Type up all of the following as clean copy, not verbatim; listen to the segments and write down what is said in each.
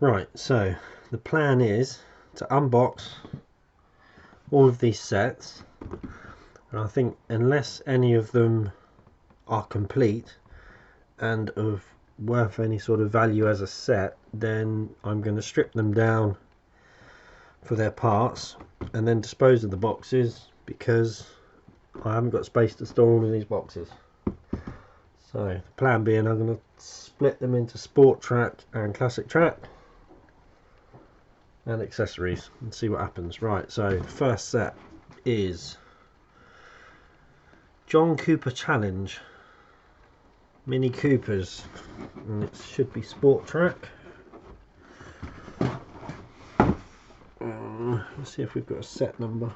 Right, so the plan is to unbox all of these sets, and I think unless any of them are complete and of worth any sort of value as a set, then I'm going to strip them down for their parts and then dispose of the boxes, because I haven't got space to store all of these boxes. So the plan being, I'm going to split them into Sport Track and Classic Track and accessories and see what happens. Right, so the first set is John Cooper Challenge Mini Coopers, and it should be Sport Track. Let's see if we've got a set number.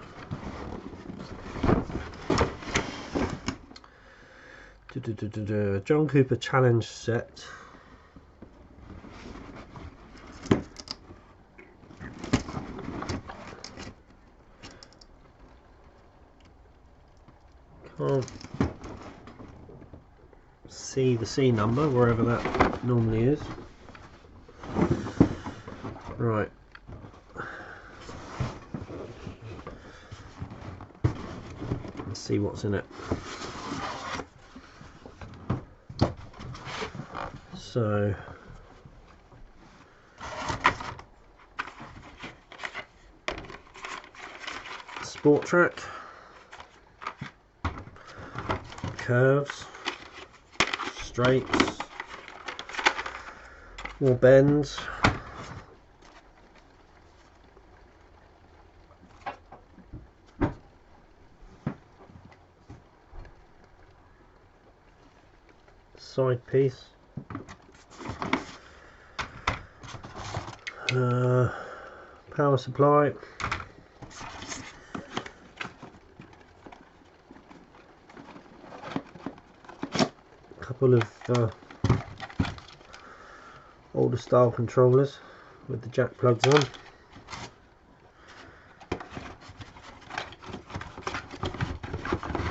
John Cooper Challenge set. Can't see the C number, wherever that normally is. Right. Let's see what's in it. So Sport Track, curves, straights, more bends, side piece, power supply, a couple of older style controllers with the jack plugs on,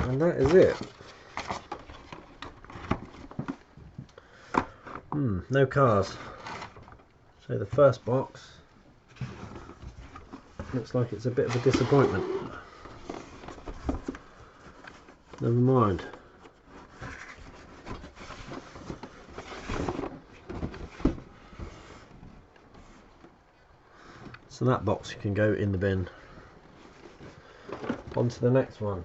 and that is it. No cars. So the first box looks like it's a bit of a disappointment. Never mind. So that box can go in the bin. On to the next one.